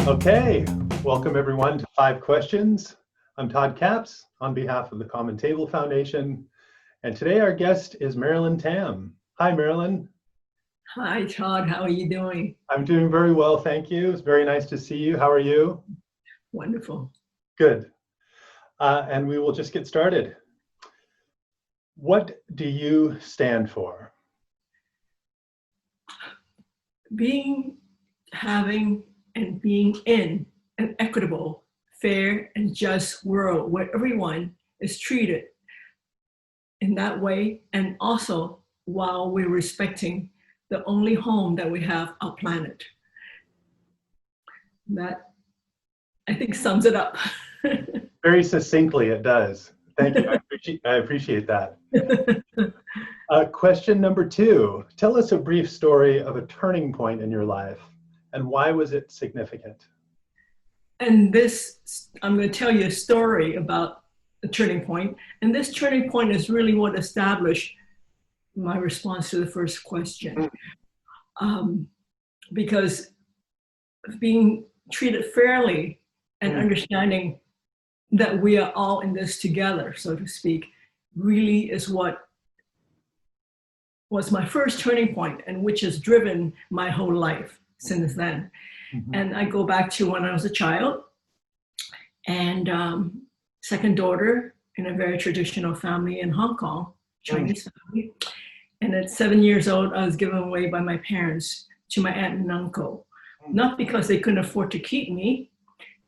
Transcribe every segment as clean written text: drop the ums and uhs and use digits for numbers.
Okay, welcome everyone to 5 Questions. I'm Todd Capps on behalf of the Common Table Foundation, and today our guest is Marilyn Tam. Hi, Marilyn. Hi, Todd. How are you doing? I'm doing very well, thank you. It's very nice to see you. How are you? Wonderful. Good. And we will just get started. What do you stand for? Having, and being in an equitable, fair, and just world where everyone is treated in that way, and also while we're respecting the only home that we have, our planet. That, I think, sums it up. Very succinctly, it does. Thank you. I appreciate that. Question number 2. Tell us a brief story of a turning point in your life, and why was it significant? And this, I'm going to tell you a story about a turning point. And this turning point is really what established my response to the first question. Because being treated fairly and understanding that we are all in this together, so to speak, really is what was my first turning point, and which has driven my whole life since then. And I go back to when I was a child, and second daughter in a very traditional family in Hong Kong, Chinese family. And at 7 years old, I was given away by my parents to my aunt and uncle, not because they couldn't afford to keep me,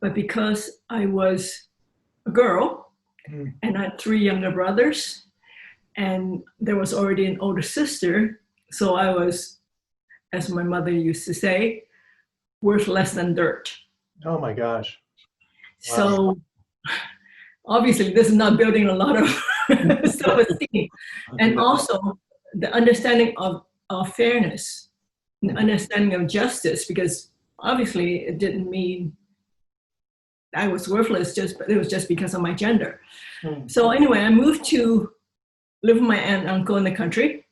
but because I was a girl and I had 3 younger brothers, and there was already an older sister. So I was, as my mother used to say, worth less than dirt. Oh my gosh. Wow. So obviously this is not building a lot of self-esteem. And also the understanding of fairness, the understanding of justice, because obviously it didn't mean I was worthless, it was just because of my gender. So anyway, I moved to live with my aunt and uncle in the country.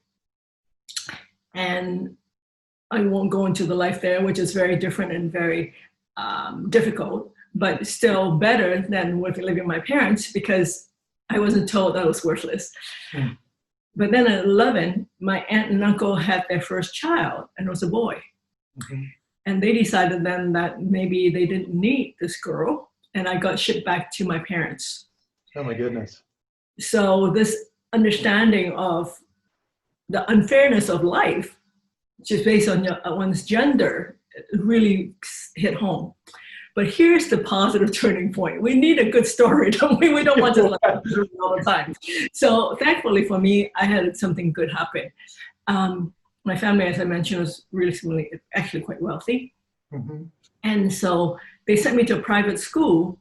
And I won't go into the life there, which is very different and very difficult, but still better than living with my parents, because I wasn't told I was worthless. But then at 11, my aunt and uncle had their first child, and it was a boy. And they decided then that maybe they didn't need this girl, and I got shipped back to my parents. Oh my goodness. So this understanding of the unfairness of life, just based on one's gender, really hit home. But here's the positive turning point. We need a good story, don't we? We don't want to laugh all the time. So thankfully for me, I had something good happen. My family, as I mentioned, was really actually quite wealthy. And so they sent me to a private school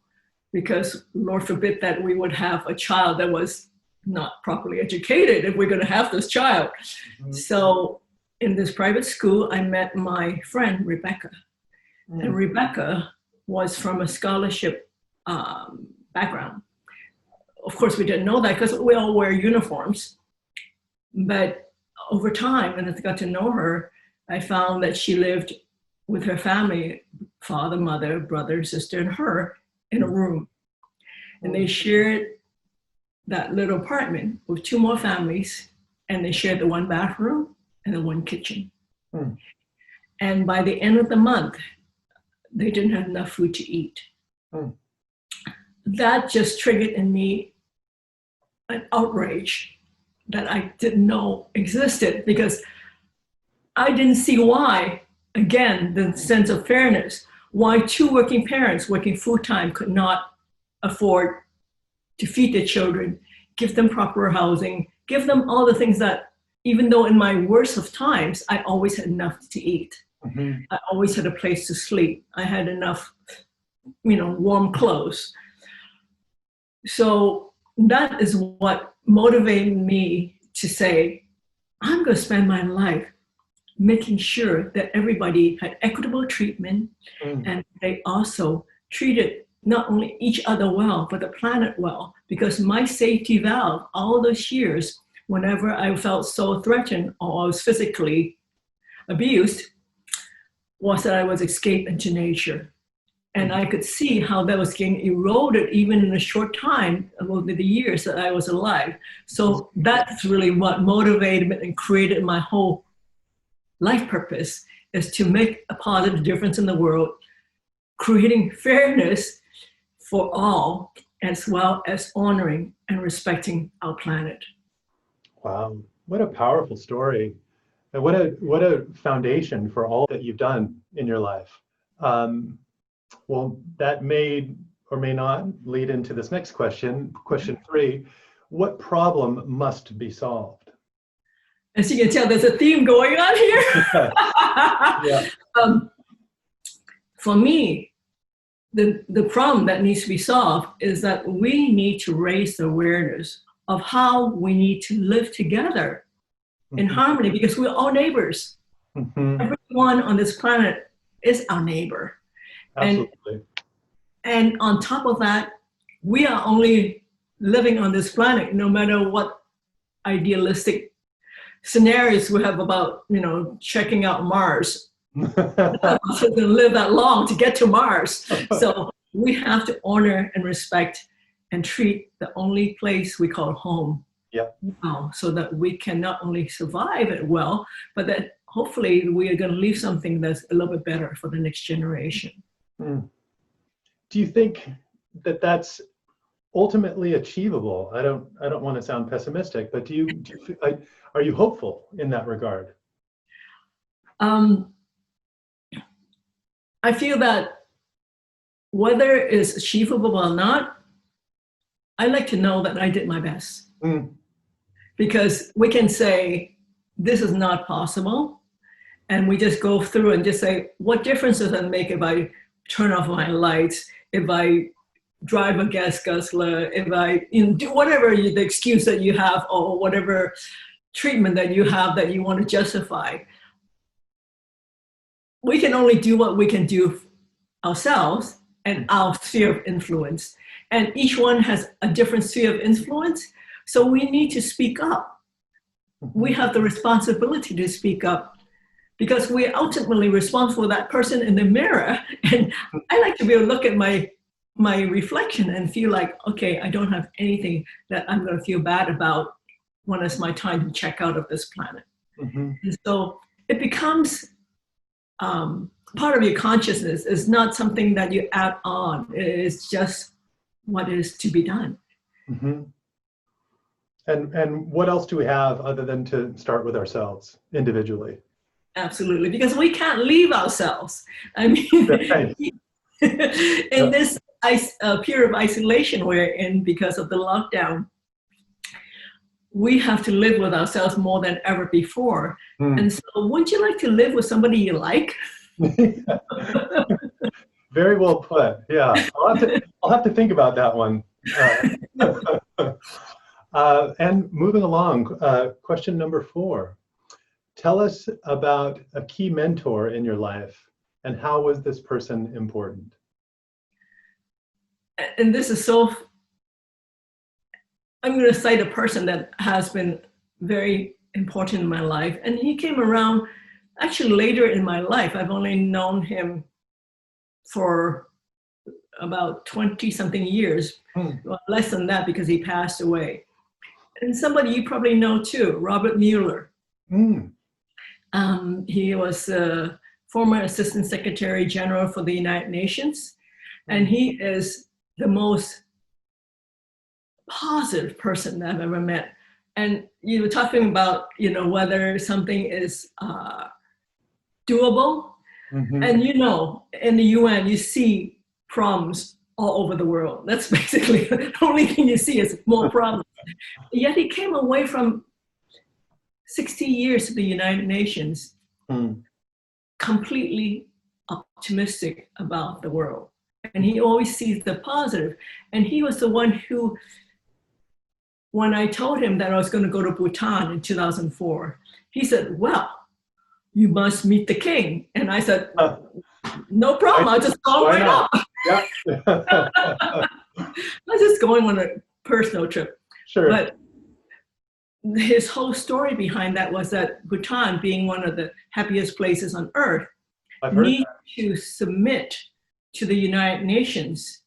because, Lord forbid, that we would have a child that was not properly educated if we're going to have this child. So in this private school, I met my friend, Rebecca. And Rebecca was from a scholarship background. Of course, we didn't know that because we all wear uniforms. But over time, and as I got to know her, I found that she lived with her family, father, mother, brother, sister, and her in a room. And they shared that little apartment with 2 more families, and they shared the 1 bathroom and the 1 kitchen. And by the end of the month, they didn't have enough food to eat. That just triggered in me an outrage that I didn't know existed, because I didn't see why, again, the sense of fairness, why 2 working parents working full-time could not afford to feed their children, give them proper housing, give them all the things that, even though in my worst of times, I always had enough to eat. I always had a place to sleep. I had enough, warm clothes. So that is what motivated me to say, I'm going to spend my life making sure that everybody had equitable treatment, and they also treated not only each other well, but the planet well, because my safety valve all those years, whenever I felt so threatened or I was physically abused, was that I was escape into nature. And I could see how that was getting eroded even in a short time over the years that I was alive. So that's really what motivated me and created my whole life purpose, is to make a positive difference in the world, creating fairness for all, as well as honoring and respecting our planet. Wow, what a powerful story. And what a foundation for all that you've done in your life. Well, that may or may not lead into this next question, question 3. What problem must be solved? As you can tell, there's a theme going on here. Yeah. For me, the problem that needs to be solved is that we need to raise the awareness of how we need to live together in harmony, because we're all neighbors. Everyone on this planet is our neighbor. Absolutely. And on top of that, we are only living on this planet, no matter what idealistic scenarios we have about, checking out Mars. None of us are going to live that long to get to Mars. So we have to honor and respect and treat the only place we call home. So that we can not only survive it well, but that hopefully we are going to leave something that's a little bit better for the next generation. Do you think that that's ultimately achievable? I don't want to sound pessimistic, but are you hopeful in that regard? I feel that whether it's achievable or not, I like to know that I did my best. Because we can say, this is not possible. And we just go through and just say, what difference does it make if I turn off my lights, if I drive a gas guzzler, if I do whatever the excuse that you have, or whatever treatment that you have that you want to justify. We can only do what we can do ourselves and our sphere of influence. And each one has a different sphere of influence. So we need to speak up. We have the responsibility to speak up, because we're ultimately responsible for that person in the mirror. And I like to be able to look at my reflection and feel like, okay, I don't have anything that I'm going to feel bad about when it's my time to check out of this planet. And so it becomes part of your consciousness. It's not something that you add on. It's just what is to be done. And what else do we have other than to start with ourselves individually? Absolutely, because we can't leave ourselves. I mean, in this period of isolation we're in because of the lockdown, we have to live with ourselves more than ever before. And so wouldn't you like to live with somebody you like? Very well put. Yeah, I'll have to think about that one. And moving along, question number 4. Tell us about a key mentor in your life, and how was this person important? And this is so, I'm going to cite a person that has been very important in my life. And he came around actually later in my life. I've only known him for about 20 something years, well, less than that, because he passed away. And somebody you probably know too, Robert Mueller. He was a former Assistant Secretary General for the United Nations. And he is the most positive person that I've ever met. And you were talking about, whether something is doable. And in the UN, you see problems all over the world. That's basically the only thing you see is more problems. Yet he came away from 60 years of the United Nations completely optimistic about the world. And he always sees the positive. And he was the one who, when I told him that I was going to go to Bhutan in 2004, he said, well, you must meet the king. And I said, no problem, I'll just go right up. I was just going on a personal trip. Sure. But his whole story behind that was that Bhutan, being one of the happiest places on earth, needs to submit to the United Nations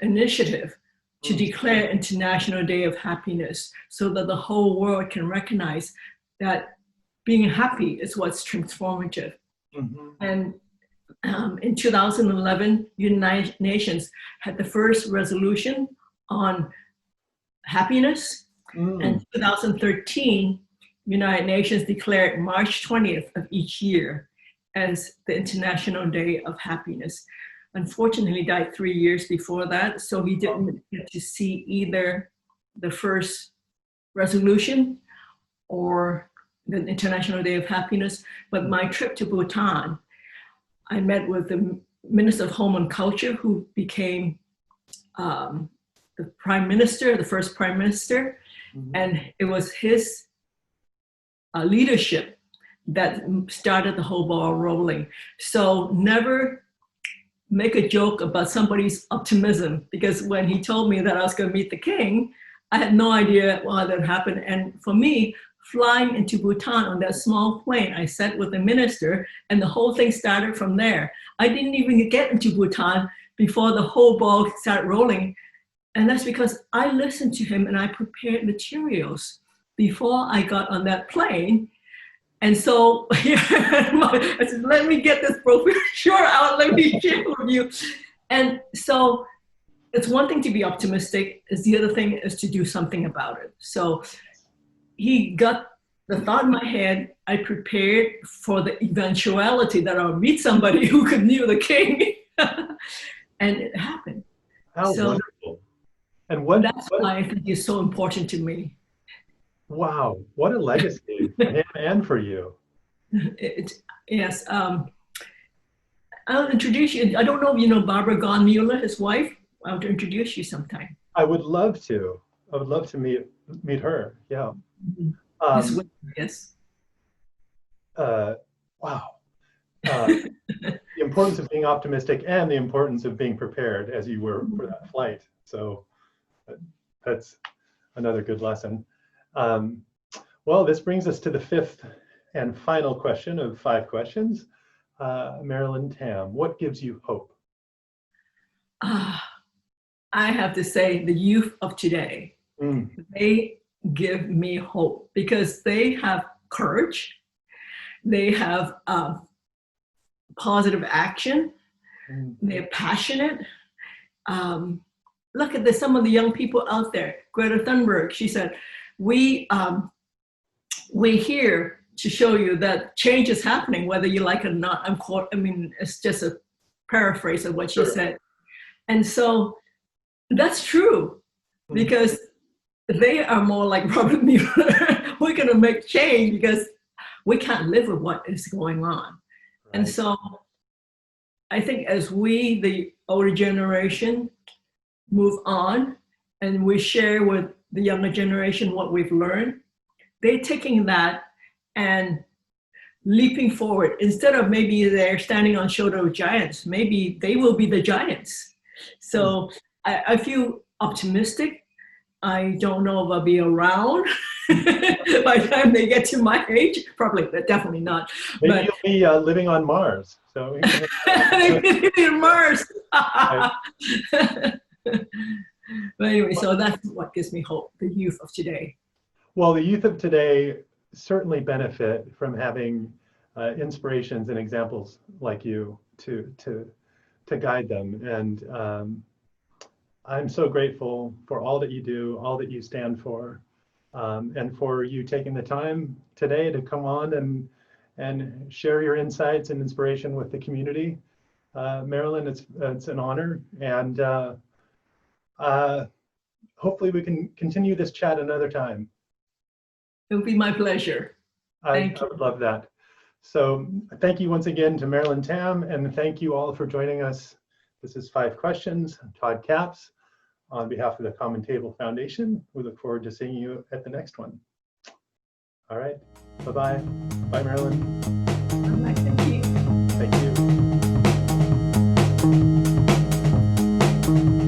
initiative to declare International Day of Happiness so that the whole world can recognize that being happy is what's transformative. And in 2011, United Nations had the first resolution on happiness. And 2013, United Nations declared March 20th of each year as the International Day of Happiness. Unfortunately, he died 3 years before that, so he didn't get to see either the first resolution or the International Day of Happiness. But my trip to Bhutan, I met with the Minister of Home and Culture, who became the Prime Minister, the first Prime Minister, and it was his leadership that started the whole ball rolling. So never make a joke about somebody's optimism, because when he told me that I was going to meet the king, I had no idea why that happened. And for me, flying into Bhutan on that small plane, I sat with the minister, and the whole thing started from there. I didn't even get into Bhutan before the whole ball started rolling. And that's because I listened to him and I prepared materials before I got on that plane. And so I said, let me get this brochure out, let me share with you. And so it's one thing to be optimistic, is the other thing is to do something about it. So he got the thought in my head, I prepared for the eventuality that I'll meet somebody who could knew the king. And it happened. How so wonderful. And that's why I think it's so important to me. Wow, what a legacy for him and for you. Yes. I'll introduce you. I don't know if you know Barbara Gone Mueller, his wife. I'll introduce you sometime. I would love to. I would love to meet her. Yeah. Yes. Wow. The importance of being optimistic and the importance of being prepared as you were for that flight. So that's another good lesson. Well, this brings us to the fifth and final question of 5 questions. Marilyn Tam, what gives you hope? I have to say the youth of today, they give me hope because they have courage, they have positive action, they're passionate. Look at some of the young people out there. Greta Thunberg, she said, we're here to show you that change is happening, whether you like it or not. It's just a paraphrase of what she said. And so that's true, because they are more like Robert Mueller. We're going to make change because we can't live with what is going on. Right. And so I think as we, the older generation, move on and we share with the younger generation what we've learned, they're taking that and leaping forward. Instead of maybe they're standing on shoulder of giants, maybe they will be the giants. So I feel optimistic. I don't know if I'll be around by the time they get to my age. Probably, but definitely not. Maybe you'll be living on Mars. So living on Mars. But anyway, so that's what gives me hope, the youth of today. Well, the youth of today certainly benefit from having inspirations and examples like you to guide them. And I'm so grateful for all that you do, all that you stand for, and for you taking the time today to come on and share your insights and inspiration with the community. Marilyn, it's an honor, and hopefully we can continue this chat another time. It would be my pleasure. I would love that. So thank you once again to Marilyn Tam, and thank you all for joining us. This is 5 Questions. I'm Todd Capps. On behalf of the Common Table Foundation, we look forward to seeing you at the next one. All right, bye-bye. Bye, Marilyn. Bye, thank you. Thank you.